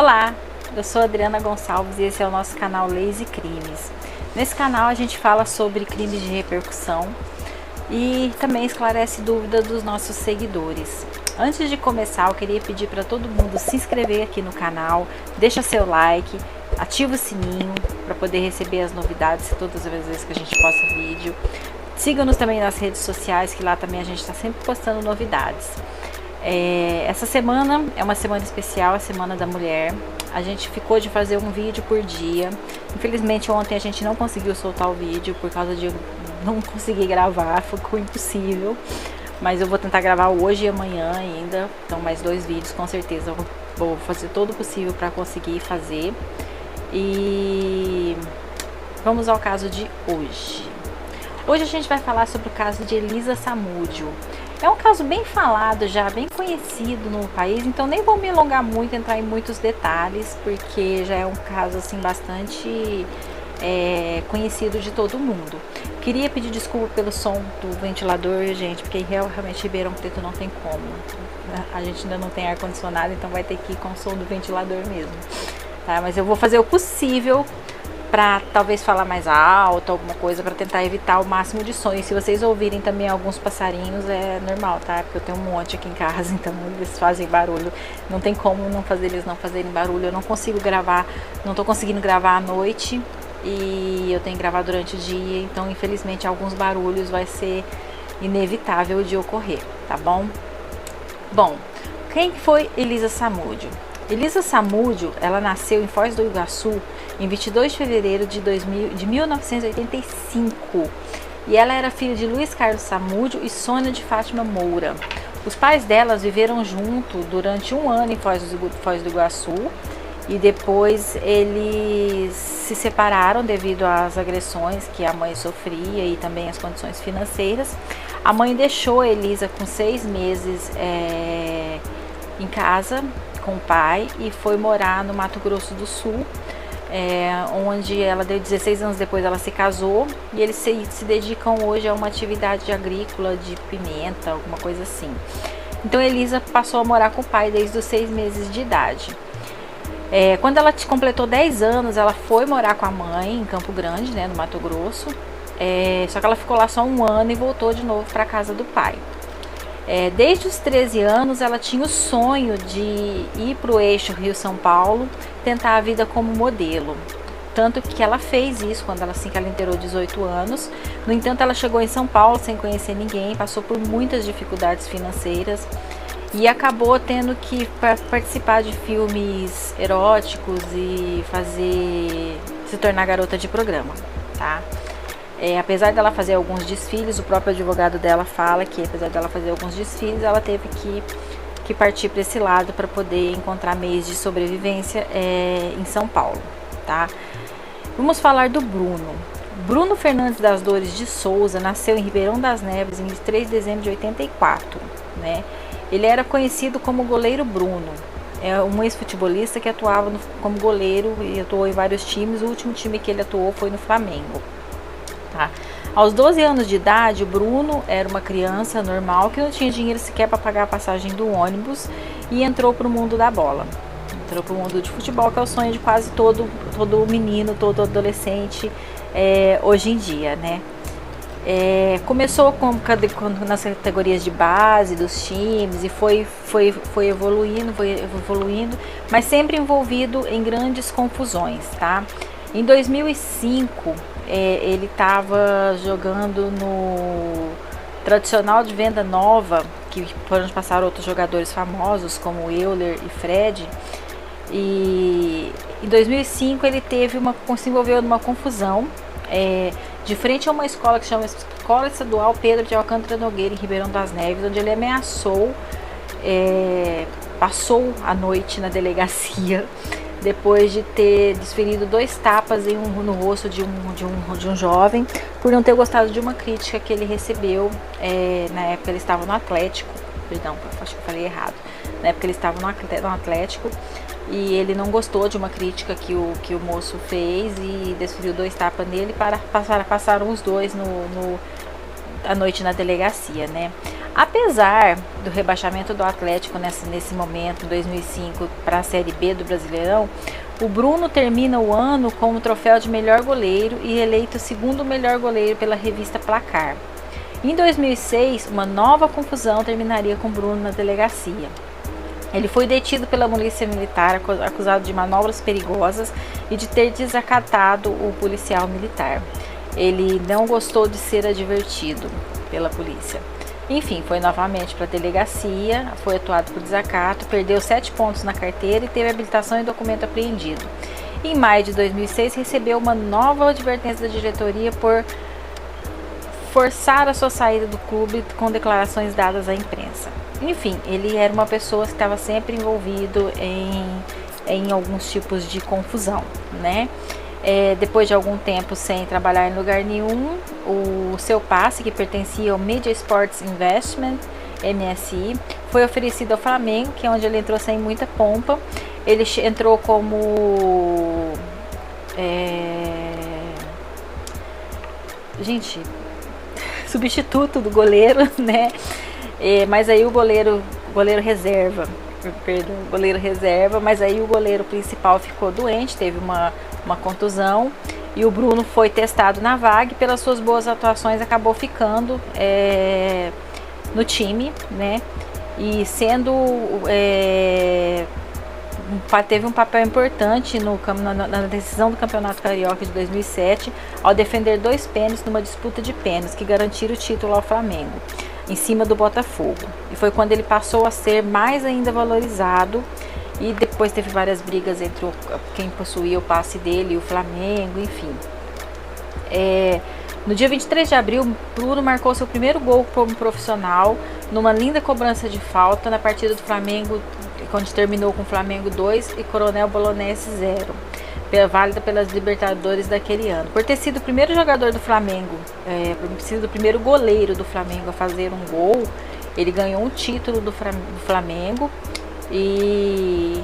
Olá, eu sou Adriana Gonçalves e esse é o nosso canal Leis e Crimes. Nesse canal a gente fala sobre crimes de repercussão e também esclarece dúvidas dos nossos seguidores. Antes de começar, eu queria pedir para todo mundo se inscrever aqui no canal, deixa seu like, ativa o sininho para poder receber as novidades todas as vezes que a gente posta vídeo. Siga-nos também nas redes sociais, que lá também a gente está sempre postando novidades. Essa semana é uma semana especial, a Semana da Mulher. A gente ficou de fazer um vídeo por dia. Infelizmente ontem a gente não conseguiu soltar o vídeo por causa de não conseguir gravar, ficou impossível. Mas eu vou tentar gravar hoje e amanhã ainda, então mais 2 vídeos com certeza. Eu vou fazer todo o possível para conseguir fazer. E vamos ao caso de hoje. Hoje a gente vai falar sobre o caso de Elisa Samúdio. É um caso bem falado já, bem conhecido no país, então nem vou me alongar muito, entrar em muitos detalhes, porque já é um caso assim bastante conhecido de todo mundo. Queria pedir desculpa pelo som do ventilador, gente, porque realmente Ribeirão Preto não tem como. A gente ainda não tem ar-condicionado, então vai ter que ir com o som do ventilador mesmo. Tá? Mas eu vou fazer o possível para talvez falar mais alto, alguma coisa, para tentar evitar o máximo de som. E se vocês ouvirem também alguns passarinhos, é normal, tá? Porque eu tenho um monte aqui em casa, então eles fazem barulho. Não tem como eles não fazerem barulho. Eu não consigo gravar, não tô conseguindo gravar à noite e eu tenho que gravar durante o dia, então infelizmente alguns barulhos vai ser inevitável de ocorrer, tá bom? Bom, quem foi Elisa Samúdio? Elisa Samúdio, ela nasceu em Foz do Iguaçu em 22 de fevereiro de 1985 e ela era filha de Luiz Carlos Samúdio e Sônia de Fátima Moura. Os pais delas viveram junto durante 1 ano em Foz do Iguaçu e depois eles se separaram devido às agressões que a mãe sofria e também as condições financeiras. A mãe deixou a Elisa com 6 meses em casa com o pai e foi morar no Mato Grosso do Sul, onde ela deu 16 anos depois ela se casou e eles se dedicam hoje a uma atividade agrícola de pimenta, alguma coisa assim. Então Elisa passou a morar com o pai desde os 6 meses de idade. Quando ela completou 10 anos, ela foi morar com a mãe em Campo Grande, né, no Mato Grosso, só que ela ficou lá só 1 ano e voltou de novo para a casa do pai. Desde os 13 anos ela tinha o sonho de ir para o eixo Rio-São Paulo, tentar a vida como modelo. Tanto que ela fez isso assim que ela inteirou 18 anos. No entanto, ela chegou em São Paulo sem conhecer ninguém, passou por muitas dificuldades financeiras e acabou tendo que participar de filmes eróticos e se tornar garota de programa, tá? Apesar dela fazer alguns desfiles, o próprio advogado dela fala que apesar dela fazer alguns desfiles, ela teve que partir para esse lado para poder encontrar meios de sobrevivência em São Paulo, tá? Vamos falar do Bruno. Bruno Fernandes das Dores de Souza nasceu em Ribeirão das Neves em 23 de dezembro de 84, né? Ele era conhecido como Goleiro Bruno. É um ex-futebolista que atuava como goleiro e atuou em vários times. O último time que ele atuou foi no Flamengo. Tá? Aos 12 anos de idade, o Bruno era uma criança normal que não tinha dinheiro sequer para pagar a passagem do ônibus e entrou para o mundo da bola. Entrou para o mundo de futebol, que é o sonho de quase todo menino, todo adolescente hoje em dia, né? Começou nas categorias de base dos times e foi evoluindo, mas sempre envolvido em grandes confusões, tá? Em 2005, ele estava jogando no tradicional de Venda Nova, que foram passar outros jogadores famosos como Euler e Fred. E em 2005 ele se envolveu numa confusão de frente a uma escola que se chama Escola Estadual Pedro de Alcântara Nogueira, em Ribeirão das Neves, onde ele ameaçou, passou a noite na delegacia depois de ter desferido 2 tapas no rosto de um jovem por não ter gostado de uma crítica que ele recebeu. Na época ele estava no Atlético, perdão, acho que eu falei errado. Na época ele estava no Atlético e ele não gostou de uma crítica que o moço fez e desferiu 2 tapas nele. Passaram os dois à noite na delegacia, né? Apesar do rebaixamento do Atlético nesse momento, em 2005, para a Série B do Brasileirão, o Bruno termina o ano com o troféu de melhor goleiro e eleito segundo melhor goleiro pela revista Placar. Em 2006, uma nova confusão terminaria com Bruno na delegacia. Ele foi detido pela polícia militar, acusado de manobras perigosas e de ter desacatado o policial militar. Ele não gostou de ser advertido pela polícia. Enfim, foi novamente para a delegacia, foi atuado por desacato, perdeu 7 pontos na carteira e teve habilitação e documento apreendido. Em maio de 2006, recebeu uma nova advertência da diretoria por forçar a sua saída do clube com declarações dadas à imprensa. Enfim, ele era uma pessoa que estava sempre envolvido em alguns tipos de confusão, né? Depois de algum tempo sem trabalhar em lugar nenhum, o seu passe, que pertencia ao Media Sports Investment, MSI, foi oferecido ao Flamengo, que é onde ele entrou sem muita pompa. Ele entrou como substituto do goleiro, né? Mas aí o goleiro reserva, mas aí o goleiro principal ficou doente, teve uma contusão, e o Bruno foi testado na vaga e pelas suas boas atuações acabou ficando no time, né? E teve um papel importante na decisão do Campeonato Carioca de 2007, ao defender 2 pênaltis numa disputa de pênaltis que garantiram o título ao Flamengo, em cima do Botafogo. E foi quando ele passou a ser mais ainda valorizado, e depois teve várias brigas entre quem possuía o passe dele e o Flamengo, enfim. No dia 23 de abril, Bruno marcou seu primeiro gol como profissional numa linda cobrança de falta na partida do Flamengo, quando terminou com Flamengo 2 e Coronel Bolonense 0, válida pelas Libertadores daquele ano. Por ter sido o primeiro jogador do Flamengo, por ter sido o primeiro goleiro do Flamengo a fazer um gol, ele ganhou um título do Flamengo, e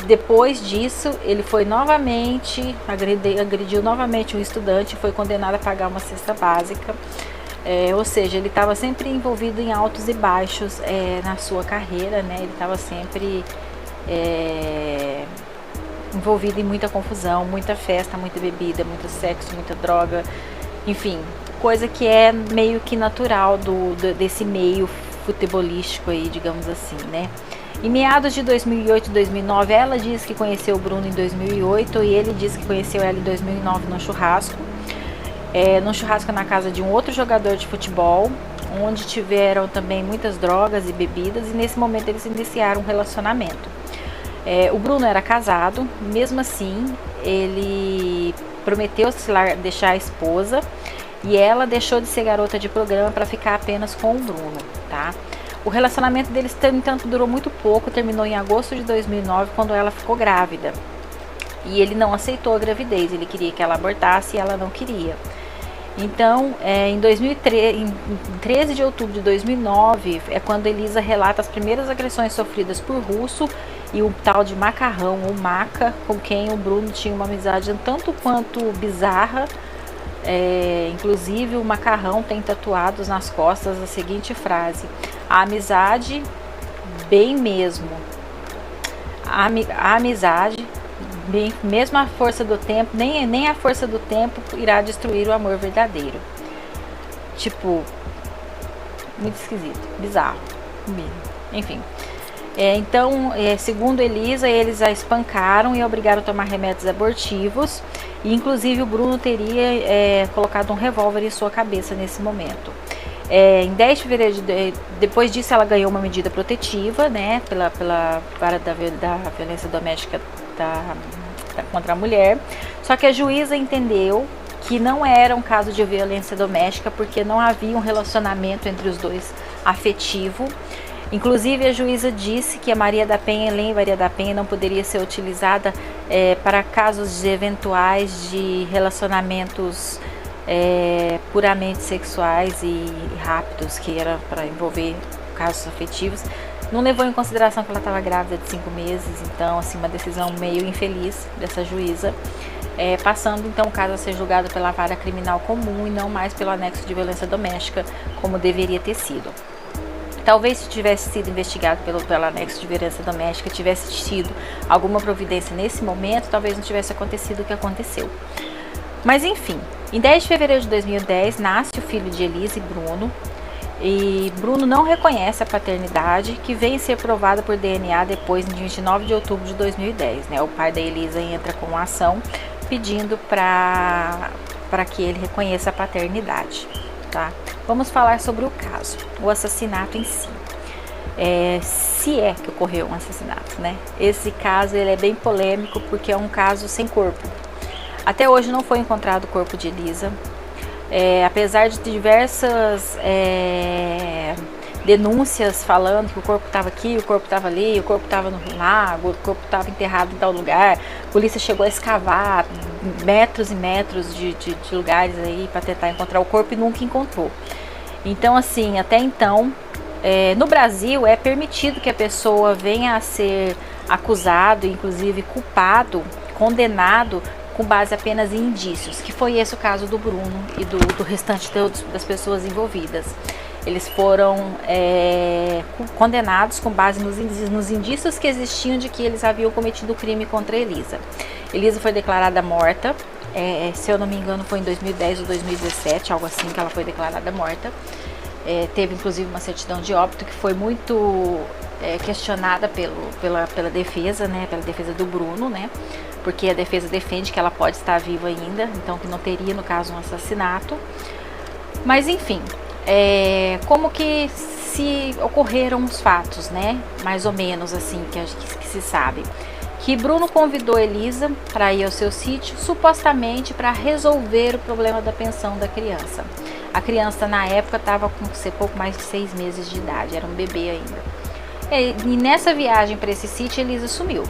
depois disso ele foi novamente, agrediu novamente um estudante e foi condenado a pagar uma cesta básica. Ou seja, ele estava sempre envolvido em altos e baixos na sua carreira, né? Ele estava sempre envolvido em muita confusão, muita festa, muita bebida, muito sexo, muita droga, enfim, coisa que é meio que natural desse meio futebolístico aí, digamos assim, né? Em meados de 2008 e 2009, ela diz que conheceu o Bruno em 2008 e ele diz que conheceu ela em 2009 no churrasco. Num churrasco na casa de um outro jogador de futebol, onde tiveram também muitas drogas e bebidas, e nesse momento eles iniciaram um relacionamento. O Bruno era casado, mesmo assim ele prometeu deixar a esposa, e ela deixou de ser garota de programa para ficar apenas com o Bruno, tá? O relacionamento deles, no entanto, durou muito pouco, terminou em agosto de 2009, quando ela ficou grávida. E ele não aceitou a gravidez, ele queria que ela abortasse e ela não queria. Então, em 13 de outubro de 2009, é quando Elisa relata as primeiras agressões sofridas por Russo e o tal de Macarrão, ou Maca, com quem o Bruno tinha uma amizade um tanto quanto bizarra. Inclusive, o Macarrão tem tatuados nas costas a seguinte frase: a amizade, bem mesmo. A amizade, bem, mesmo a força do tempo, nem a força do tempo irá destruir o amor verdadeiro. Tipo, muito esquisito, bizarro, enfim. Então, segundo Elisa, eles a espancaram e obrigaram a tomar remédios abortivos, e inclusive o Bruno teria colocado um revólver em sua cabeça nesse momento. Em 10 de fevereiro, depois disso, ela ganhou uma medida protetiva, né, pela vara da violência doméstica contra a mulher. Só que a juíza entendeu que não era um caso de violência doméstica, porque não havia um relacionamento entre os dois afetivo. Inclusive, a juíza disse que a Lei Maria da Penha não poderia ser utilizada para casos eventuais de relacionamentos puramente sexuais e rápidos, que era para envolver casos afetivos. Não levou em consideração que ela estava grávida de 5 meses, então, assim, uma decisão meio infeliz dessa juíza, passando então o caso a ser julgado pela vara criminal comum e não mais pelo anexo de violência doméstica, como deveria ter sido. Talvez se tivesse sido investigado pelo anexo de violência doméstica, tivesse tido alguma providência nesse momento, talvez não tivesse acontecido o que aconteceu. Mas enfim, em 10 de fevereiro de 2010, nasce o filho de Elisa e Bruno. E Bruno não reconhece a paternidade, que vem ser provada por DNA depois, em 29 de outubro de 2010. Né? O pai da Elisa entra com uma ação pedindo para que ele reconheça a paternidade. Tá? Vamos falar sobre o caso, o assassinato em si. Se é que ocorreu um assassinato, né? Esse caso ele é bem polêmico porque é um caso sem corpo. Até hoje não foi encontrado o corpo de Elisa. Apesar de diversas denúncias falando que o corpo estava aqui, o corpo estava ali, o corpo estava no lago, o corpo estava enterrado em tal lugar, a polícia chegou a escavar metros e metros de lugares aí para tentar encontrar o corpo e nunca encontrou. Então, assim, até então, no Brasil é permitido que a pessoa venha a ser acusado, inclusive culpado, condenado, com base apenas em indícios, que foi esse o caso do Bruno e do restante das pessoas envolvidas. Eles foram condenados com base nos indícios que existiam de que eles haviam cometido o crime contra a Elisa. Elisa foi declarada morta, se eu não me engano foi em 2010 ou 2017, algo assim, que ela foi declarada morta. Teve inclusive uma certidão de óbito que foi muito questionada pela defesa, né, pela defesa do Bruno, né, porque a defesa defende que ela pode estar viva ainda, então que não teria no caso um assassinato. Mas enfim, como que se ocorreram os fatos, né, mais ou menos assim, que se sabe. Que Bruno convidou Elisa para ir ao seu sítio, supostamente para resolver o problema da pensão da criança. A criança na época estava com pouco mais de 6 meses de idade, era um bebê ainda. E nessa viagem para esse sítio, Elisa sumiu.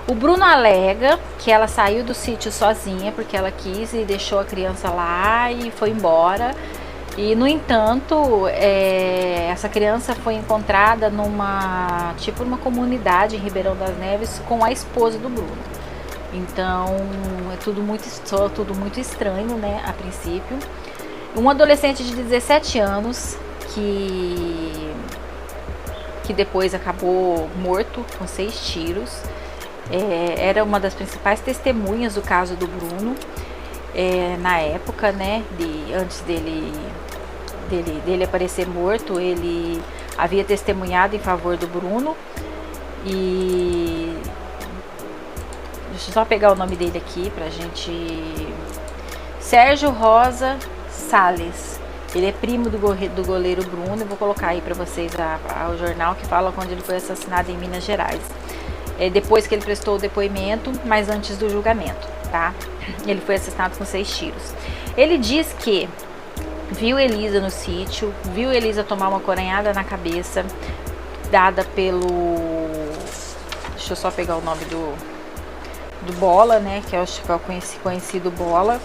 O Bruno alega que ela saiu do sítio sozinha porque ela quis e deixou a criança lá e foi embora. E no entanto, essa criança foi encontrada numa comunidade em Ribeirão das Neves com a esposa do Bruno. Então é tudo muito estranho, né, a princípio. Um adolescente de 17 anos que depois acabou morto com 6 tiros. Era uma das principais testemunhas do caso do Bruno, na época, né, antes dele aparecer morto. Ele havia testemunhado em favor do Bruno. E deixa eu só pegar o nome dele aqui pra gente. Sérgio Rosa Salles. Ele é primo do goleiro Bruno. Eu vou colocar aí para vocês o jornal que fala quando ele foi assassinado em Minas Gerais. Depois que ele prestou o depoimento, mas antes do julgamento, tá? Ele foi assassinado com 6 tiros. Ele diz que viu Elisa no sítio, viu Elisa tomar uma coronhada na cabeça, dada pelo... Deixa eu só pegar o nome do Bola, né? Que é o conhecido Bola.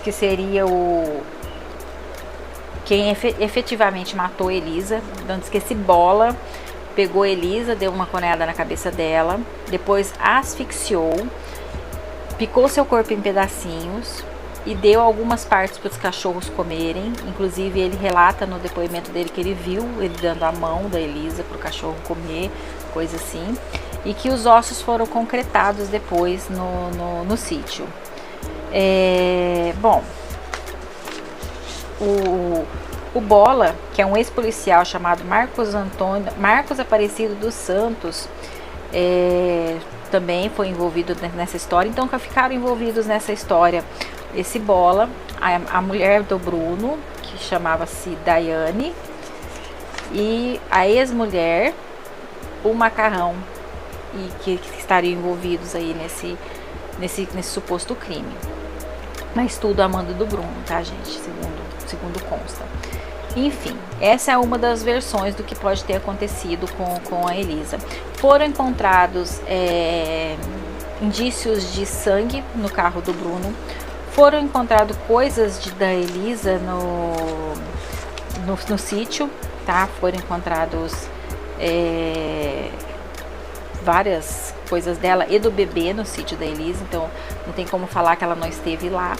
Que seria quem efetivamente matou Elisa. Então diz que esse Bola pegou Elisa, deu uma coronhada na cabeça dela, depois asfixiou, picou seu corpo em pedacinhos e deu algumas partes para os cachorros comerem. Inclusive ele relata no depoimento dele que ele viu ele dando a mão da Elisa para o cachorro comer, coisa assim, e que os ossos foram concretados depois no sítio. Bom, o Bola, que é um ex-policial chamado Marcos Aparecido dos Santos, também foi envolvido nessa história. Então ficaram envolvidos nessa história esse Bola, a mulher do Bruno, que chamava-se Daiane, e a ex-mulher, o Macarrão, e que estariam envolvidos aí nesse suposto crime. Mas tudo a mando do Bruno, tá, gente? Segundo consta. Enfim, essa é uma das versões do que pode ter acontecido com a Elisa. Foram encontrados indícios de sangue no carro do Bruno. Foram encontradas coisas da Elisa no sítio, tá? Foram encontrados várias coisas dela e do bebê no sítio da Elisa, então não tem como falar que ela não esteve lá.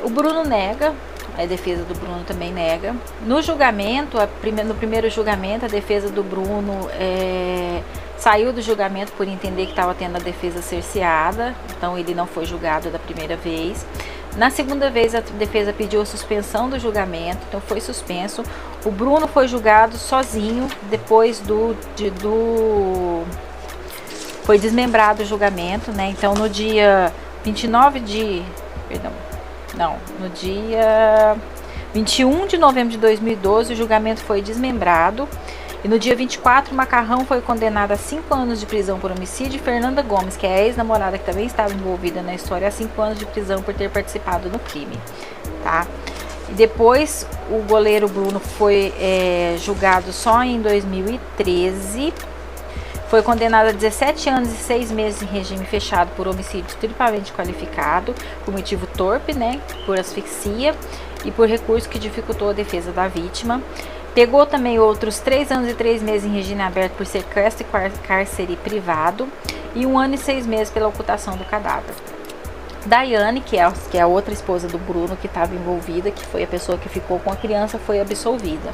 O Bruno nega, a defesa do Bruno também nega. No julgamento, no primeiro julgamento, a defesa do Bruno saiu do julgamento por entender que estava tendo a defesa cerceada, então ele não foi julgado da primeira vez. Na segunda vez, a defesa pediu a suspensão do julgamento, então foi suspenso. O Bruno foi julgado sozinho, depois foi desmembrado o julgamento, né? Então no dia 21 de novembro de 2012, o julgamento foi desmembrado. E no dia 24, Macarrão foi condenado a 5 anos de prisão por homicídio. Fernanda Gomes, que é a ex-namorada que também estava envolvida na história, a 5 anos de prisão por ter participado no crime, tá? E depois, o goleiro Bruno foi julgado só em 2013. Foi condenado a 17 anos e 6 meses em regime fechado por homicídio triplamente qualificado, por motivo torpe, né, por asfixia e por recurso que dificultou a defesa da vítima. Pegou também outros 3 anos e 3 meses em regime aberto por sequestro e cárcere privado e 1 ano e 6 meses pela ocultação do cadáver. Daiane, que é a outra esposa do Bruno que estava envolvida, que foi a pessoa que ficou com a criança, foi absolvida.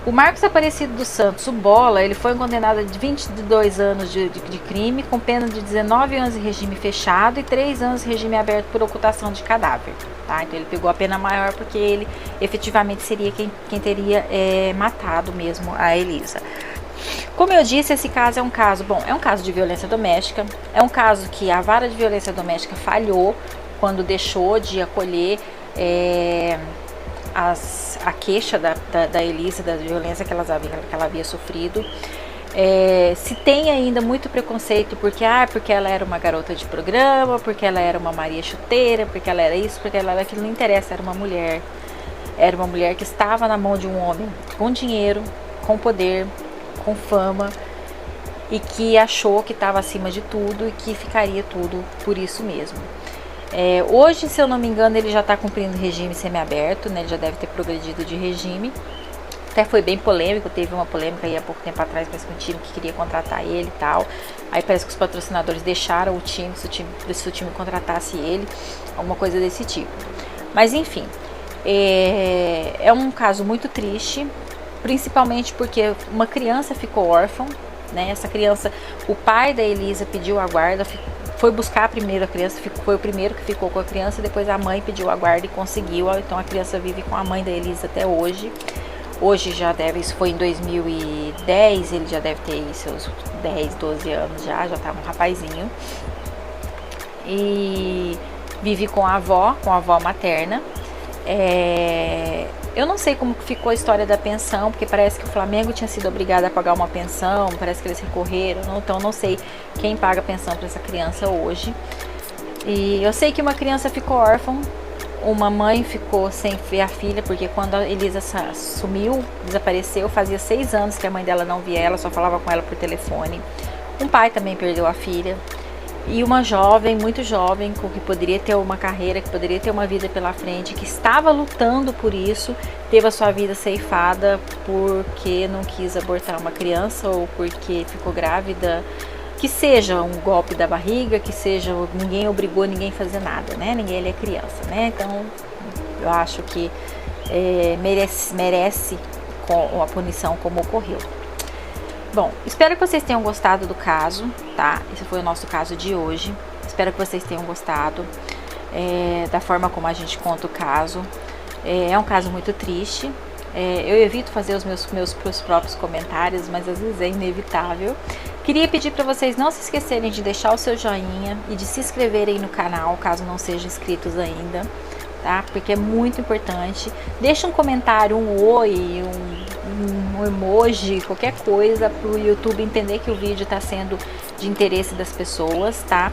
O Marcos Aparecido dos Santos, o Bola, ele foi condenado a 22 anos de crime, com pena de 19 anos em regime fechado e 3 anos em regime aberto por ocultação de cadáver. Tá? Então ele pegou a pena maior porque ele efetivamente seria quem teria matado mesmo a Elisa. Como eu disse, esse caso é um caso de violência doméstica, é um caso que a vara de violência doméstica falhou quando deixou de acolher a queixa da Elisa, da violência que ela havia sofrido. Se tem ainda muito preconceito porque ela era uma garota de programa, porque ela era uma Maria Chuteira, porque ela era isso, porque ela era aquilo, não interessa, era uma mulher que estava na mão de um homem com dinheiro, com poder, com fama e que achou que estava acima de tudo e que ficaria tudo por isso mesmo. Hoje, se eu não me engano, ele já está cumprindo regime semiaberto, né? Ele já deve ter progredido de regime. Até foi bem polêmico, teve uma polêmica aí há pouco tempo atrás, parece que um time que queria contratar ele e tal. Aí parece que os patrocinadores deixaram o time, se o time contratasse ele, alguma coisa desse tipo. Mas enfim, é um caso muito triste, principalmente porque uma criança ficou órfã, né? Essa criança, o pai da Elisa pediu a guarda, foi buscar primeiro a criança, foi o primeiro que ficou com a criança, depois a mãe pediu a guarda e conseguiu, então a criança vive com a mãe da Elisa até hoje. Hoje já deve, isso foi em 2010, ele já deve ter aí seus 10, 12 anos já tá um rapazinho. E vive com a avó materna. Eu não sei como ficou a história da pensão, porque parece que o Flamengo tinha sido obrigado a pagar uma pensão, parece que eles recorreram, então não sei quem paga a pensão para essa criança hoje. E eu sei que uma criança ficou órfã, uma mãe ficou sem ver a filha, porque quando a Elisa sumiu, desapareceu, fazia 6 anos que a mãe dela não via ela, só falava com ela por telefone. Um pai também perdeu a filha. E uma jovem, muito jovem, que poderia ter uma carreira, que poderia ter uma vida pela frente, que estava lutando por isso, teve a sua vida ceifada porque não quis abortar uma criança ou porque ficou grávida. Que seja um golpe da barriga, que seja, ninguém obrigou ninguém a fazer nada, né? Ele é criança, né? Então, eu acho que merece a punição como ocorreu. Bom, espero que vocês tenham gostado do caso, tá? Esse foi o nosso caso de hoje. Espero que vocês tenham gostado da forma como a gente conta o caso. É um caso muito triste. Eu evito fazer os meus próprios comentários, mas às vezes é inevitável. Queria pedir para vocês não se esquecerem de deixar o seu joinha e de se inscreverem no canal, caso não sejam inscritos ainda, tá? Porque é muito importante. Deixa um comentário, um oi, um emoji, qualquer coisa para o YouTube entender que o vídeo está sendo de interesse das pessoas, tá?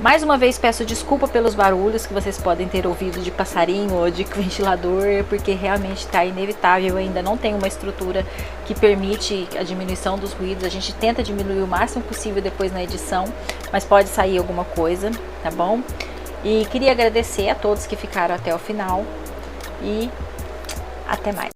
Mais uma vez peço desculpa pelos barulhos que vocês podem ter ouvido de passarinho ou de ventilador, porque realmente está inevitável. Eu ainda não tenho uma estrutura que permite a diminuição dos ruídos. A gente tenta diminuir o máximo possível depois na edição, mas pode sair alguma coisa, tá bom? E queria agradecer a todos que ficaram até o final e até mais.